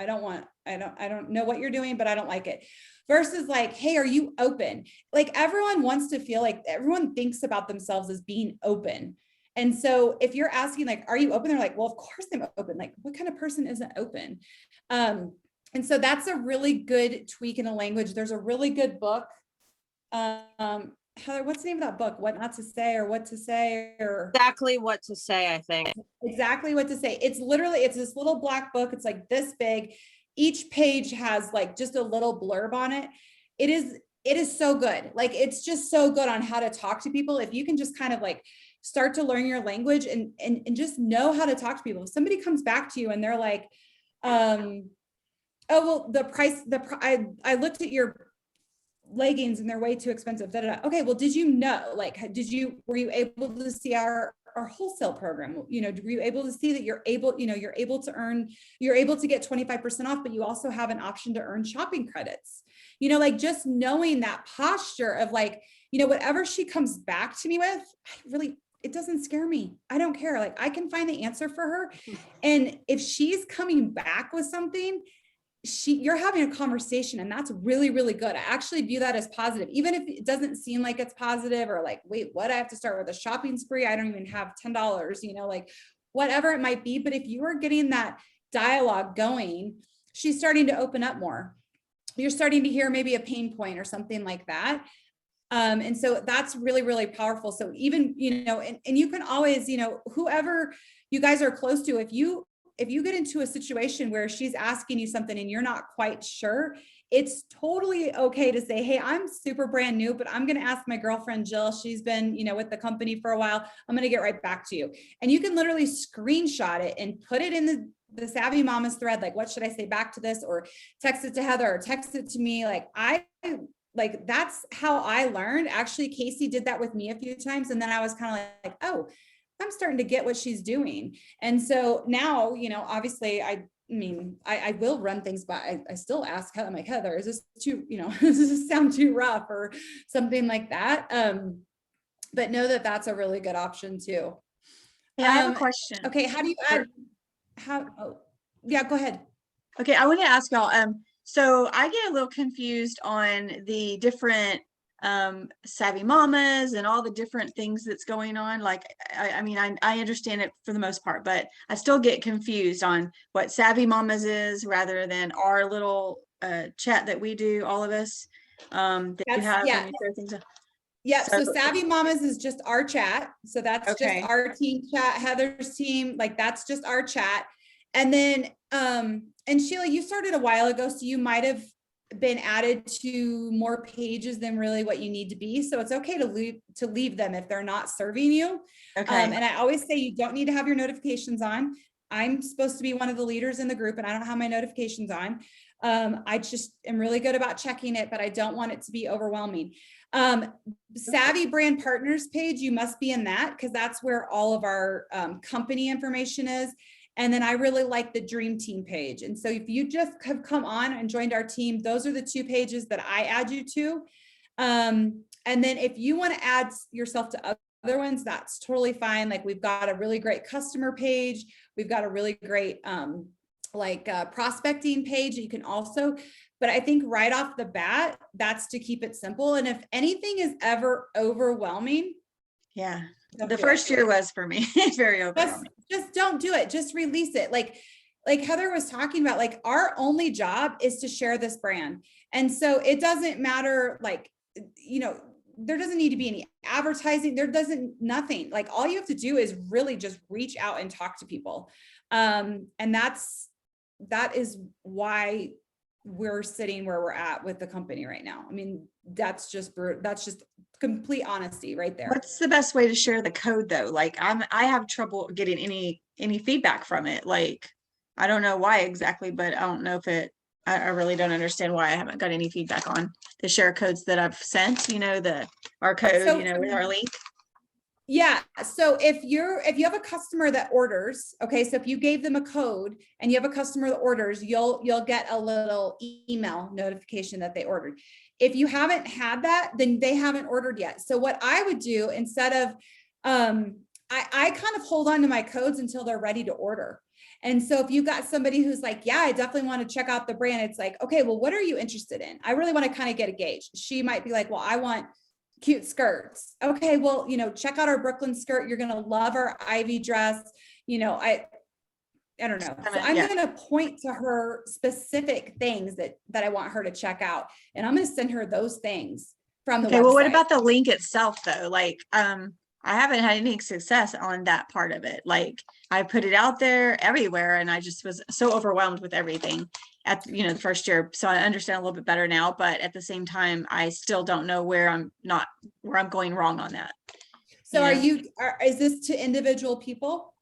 don't know what you're doing, but I don't like it. Versus like, hey, are you open? Like everyone wants to feel like everyone thinks about themselves as being open. And so if you're asking like, are you open? They're like, well, of course I'm open. Like what kind of person isn't open? And so that's a really good tweak in the language. There's a really good book. Heather, what's the name of that book? What not to say or what to say or Exactly what to say, I think. exactly what to say. It's this little black book. It's like this big. Each page has like just a little blurb on it. It is so good. Like, it's just so good on how to talk to people. If you can just kind of like start to learn your language and just know how to talk to people. If somebody comes back to you and they're like, oh, well, the price, I looked at your leggings and they're way too expensive. Da, da, da. Okay. Well, did you know, like, were you able to see our wholesale program? Were you able to see that you're able to get 25% off, but you also have an option to earn shopping credits, like just knowing that posture of like, whatever she comes back to me with, it doesn't scare me. I don't care. Like I can find the answer for her. And if she's coming back with something, you're having a conversation, and that's really, really good. I actually view that as positive, even if it doesn't seem like it's positive or like, wait, what? I have to start with a shopping spree. I don't even have $10, like whatever it might be. But if you are getting that dialogue going, she's starting to open up more. You're starting to hear maybe a pain point or something like that. And so that's really, really powerful. So even, and you can always, whoever you guys are close to, if you get into a situation where she's asking you something and you're not quite sure, it's totally okay to say, hey, I'm super brand new, but I'm going to ask my girlfriend, Jill. She's been, with the company for a while. I'm going to get right back to you. And you can literally screenshot it and put it in the Savvy Mamas thread. Like, what should I say back to this? Or text it to Heather or text it to me. Like that's how I learned. Actually, Casey did that with me a few times. And then I was kind of like, oh, I'm starting to get what she's doing. And so now, obviously I will run things by, I still ask Heather, I'm like, Heather, is this too, does this sound too rough or something like that? But know that that's a really good option too. Yeah, I have a question. Okay. How do you add, yeah, go ahead. Okay, I want to ask y'all, so I get a little confused on the different Savvy Mamas and all the different things that's going on. Like, I understand it for the most part, but I still get confused on what Savvy Mamas is rather than our little chat that we do, all of us. That you have yeah. when you share things. Yeah, so Savvy Mamas is just our chat. So that's Okay. just our team chat, Heather's team, like that's just our chat. And then, and Sheila, you started a while ago, so you might have been added to more pages than really what you need to be. So it's okay to leave them if they're not serving you. Okay. And I always say you don't need to have your notifications on. I'm supposed to be one of the leaders in the group and I don't have my notifications on. I just am really good about checking it, but I don't want it to be overwhelming. Savvy Brand Partners page, you must be in that because that's where all of our company information is. And then I really like the Dream Team page. And so if you just have come on and joined our team, those are the two pages that I add you to. And then if you want to add yourself to other ones, that's totally fine. Like we've got a really great customer page. We've got a really great prospecting page. You can also, but I think right off the bat, that's to keep it simple. And if anything is ever overwhelming, yeah, the first year was for me very overwhelming. Just don't do it. Just release it. Like Heather was talking about, like our only job is to share this brand. And so it doesn't matter, like, there doesn't need to be any advertising. Nothing. Like all you have to do is really just reach out and talk to people. And that is why we're sitting where we're at with the company right now. I mean, that's just complete honesty right there. What's the best way to share the code though? Like I have trouble getting any feedback from it. Like, I don't know why exactly, but I don't know if I really don't understand why I haven't got any feedback on the share codes that I've sent, our code, with our link. Yeah. So if you have a customer that orders, okay, so if you gave them a code and you have a customer that orders, you'll get a little email notification that they ordered. If you haven't had that, then they haven't ordered yet. So what I would do instead of, I kind of hold on to my codes until they're ready to order. And so if you got somebody who's like, yeah, I definitely want to check out the brand. It's like, okay, well, what are you interested in? I really want to kind of get a gauge. She might be like, well, I want cute skirts. Okay, well, check out our Brooklyn skirt. You're going to love our Ivy dress. I don't know. So I'm going to point to her specific things that I want her to check out. And I'm going to send her those things from the website. Well, what about the link itself though? Like, I haven't had any success on that part of it. Like I put it out there everywhere and I just was so overwhelmed with everything at, the first year. So I understand a little bit better now, but at the same time, I still don't know where I'm going wrong on that. So is this to individual people?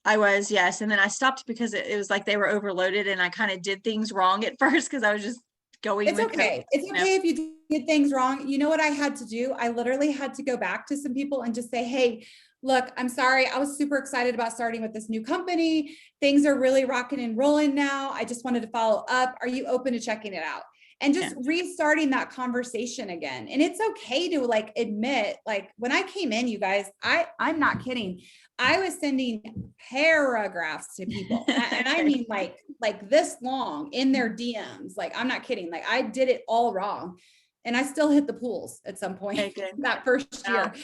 I was, yes. And then I stopped because it was like they were overloaded and I kind of did things wrong at first because I was just going. It's okay. It's okay if you did things wrong. You know what I had to do? I literally had to go back to some people and just say, hey, look, I'm sorry. I was super excited about starting with this new company. Things are really rocking and rolling now. I just wanted to follow up. Are you open to checking it out? And just restarting that conversation again. And it's okay to admit, when I came in, you guys, I'm not kidding. I was sending paragraphs to people and I mean like this long in their DMs. Like, I'm not kidding. Like I did it all wrong and I still hit the pools at some point that first year.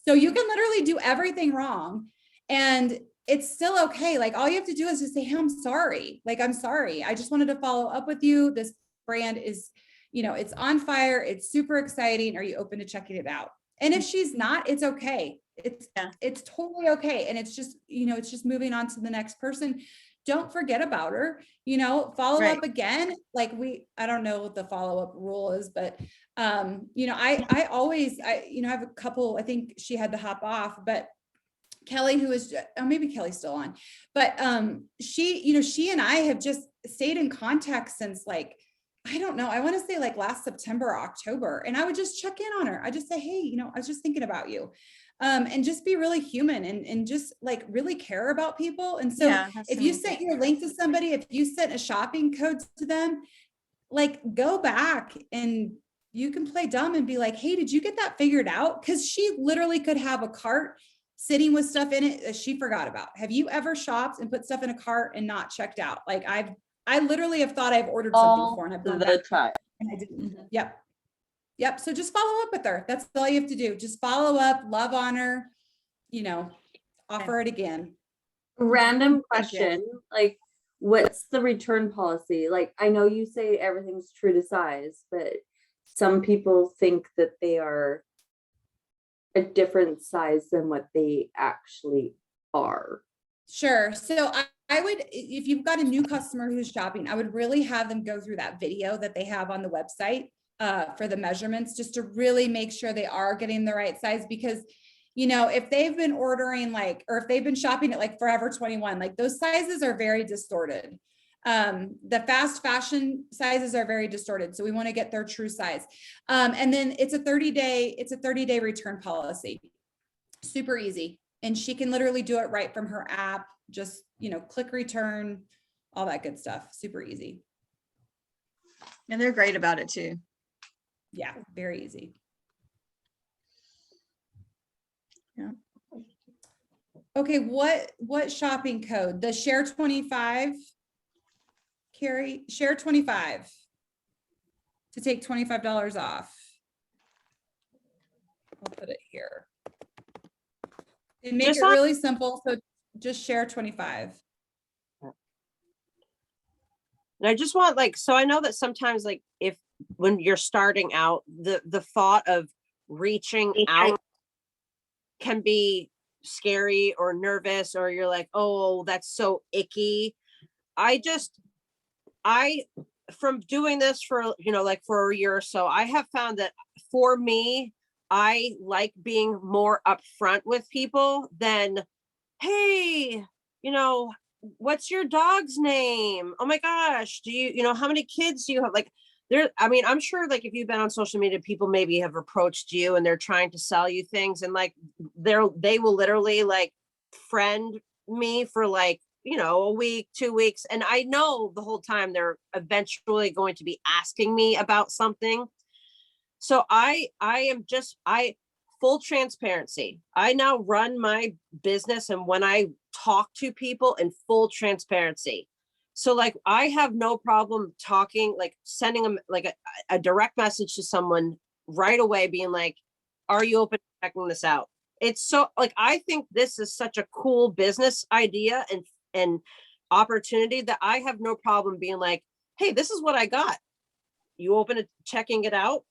So you can literally do everything wrong and it's still okay. Like all you have to do is just say, hey, I'm sorry. Like, I'm sorry. I just wanted to follow up with you. This brand is, it's on fire. It's super exciting. Are you open to checking it out? And if she's not, it's okay. It's totally okay. And it's just, it's just moving on to the next person. don't forget about her, follow Right. up again. Like I don't know what the follow-up rule is, but I always, I have a couple, I think she had to hop off, but Kelly, who is, oh, maybe Kelly's still on, but she and I have just stayed in contact since like, I don't know, I want to say like last September or October. And I would just check in on her. I just say, hey, I was just thinking about you. And just be really human and just like really care about people. And so Yeah, that's if you amazing. sent your link to somebody, if you sent a shopping code to them, like go back and you can play dumb and be like, hey, did you get that figured out? Because she literally could have a cart sitting with stuff in it that she forgot about. Have you ever shopped and put stuff in a cart and not checked out? Like I literally have thought I've ordered something before and I've gone back time. and I didn't. Yep. So just follow up with her. That's all you have to do. Just follow up, love on her, offer it again. Random Thank you. question, like what's the return policy? Like I know you say everything's true to size, but some people think that they are a different size than what they actually are. Sure. So I would, if you've got a new customer who's shopping, I would really have them go through that video that they have on the website for the measurements, just to really make sure they are getting the right size. Because, if they've been ordering or if they've been shopping at like Forever 21, like those sizes are very distorted. The fast fashion sizes are very distorted. So we want to get their true size. And then it's a 30-day return policy. Super easy. And she can literally do it right from her app. Just, click return, all that good stuff. Super easy. And they're great about it too. Yeah, very easy. Yeah. Okay, what shopping code? The share 25, Carrie, share 25 to take $25 off. I'll put it here. And make it really simple. So just share 25. And I just want so I know that sometimes when you're starting out, the thought of reaching out can be scary or nervous, or you're like, oh, that's so icky. From doing this for, for a year or so, I have found that for me, I like being more upfront with people than, hey, what's your dog's name? Oh my gosh, do you, how many kids do you have? I'm sure if you've been on social media, people maybe have approached you and they're trying to sell you things, and they will literally friend me for a week, 2 weeks. And I know the whole time they're eventually going to be asking me about something. So I full transparency. I now run my business, and when I talk to people in full transparency. So I have no problem talking, sending them a direct message to someone right away, being like, are you open to checking this out? It's so I think this is such a cool business idea and opportunity that I have no problem being like, hey, this is what I got. You open to checking it out?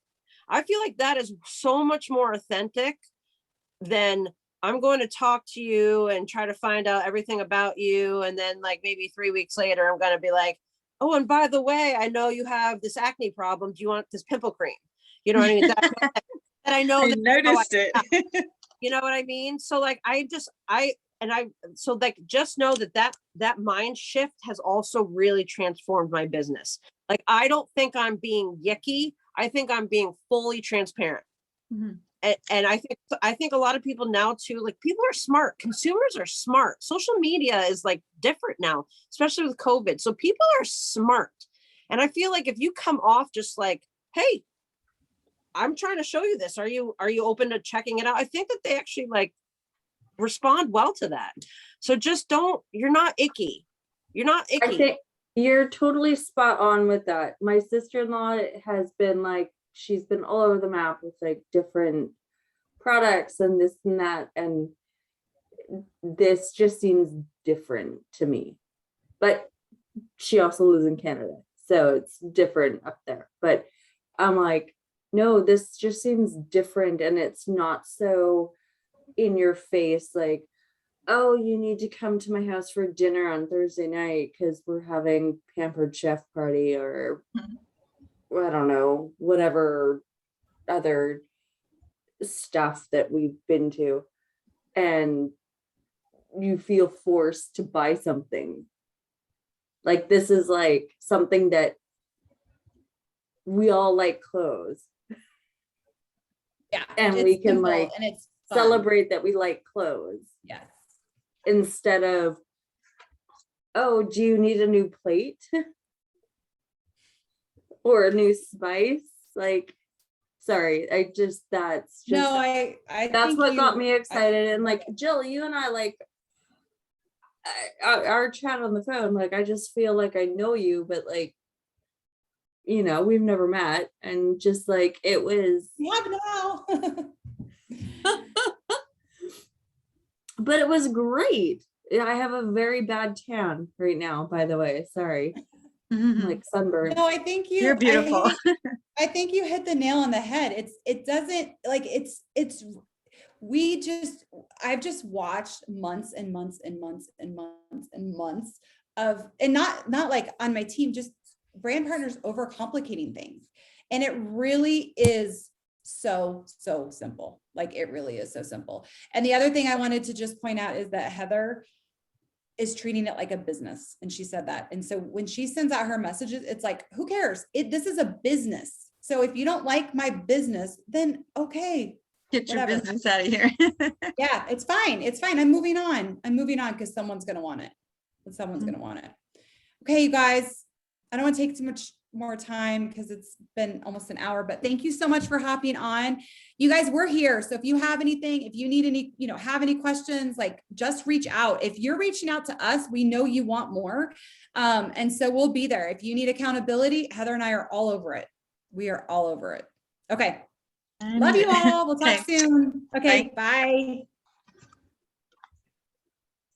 I feel like that is so much more authentic than I'm going to talk to you and try to find out everything about you. And then maybe 3 weeks later, I'm going to be like, oh, and by the way, I know you have this acne problem. Do you want this pimple cream? You know what I mean? That I know. I noticed it. You know what I mean? So just know that mind shift has also really transformed my business. I don't think I'm being yicky. I think I'm being fully transparent. Mm-hmm. And I think a lot of people now too, people are smart. Consumers are smart. Social media is different now, especially with COVID. So people are smart. And I feel if you come off just hey, I'm trying to show you this. Are you open to checking it out? I think that they actually respond well to that. So just you're not icky. You're not icky. I think you're totally spot on with that. My sister-in-law has been she's been all over the map with different products and this and that. And this just seems different to me. But she also lives in Canada, so it's different up there. But I'm no, this just seems different, and it's not so in your face oh, you need to come to my house for dinner on Thursday night because we're having pampered chef party, or I don't know, whatever other stuff that we've been to, and you feel forced to buy something. Like, this is like something that we all like clothes, Yeah. and it's we can simple like and it's fun. celebrate that we like clothes, Yes. instead of, oh, do you need a new plate or a new spice? Like, sorry, that's just No, I that's think what got you- me excited. And like, Jill, you and I, like, our chat on the phone, like, I just feel like I know you, but like, you know, we've never met, and just like, it was, You have now. but it was great. I have a very bad tan right now, by the way, sorry, I'm like sunburned. No, I think You're beautiful. I think you hit the nail on the head. It doesn't like I've just watched months and months and months and months and months of, and not like on my team, just brand partners overcomplicating things. And it really is so simple. Like, it really is so simple. And the other thing I wanted to just point out is that Heather is treating it like a business. And she said that. And so when she sends out her messages, it's like, who cares? This is a business. So if you don't like my business, then okay, Get your whatever. business out of here. Yeah, it's fine. It's fine. I'm moving on because someone's going to want it. Someone's going to want it. Okay, you guys, I don't want to take too much more time because it's been almost an hour, but thank you so much for hopping on. You guys, we're here. So if you have anything, if you need any, have any questions, like, just reach out. If you're reaching out to us, we know you want more. And so we'll be there. If you need accountability, Heather and I are all over it. We are all over it. Okay. Love you all. We'll talk Okay. soon. Okay. Bye.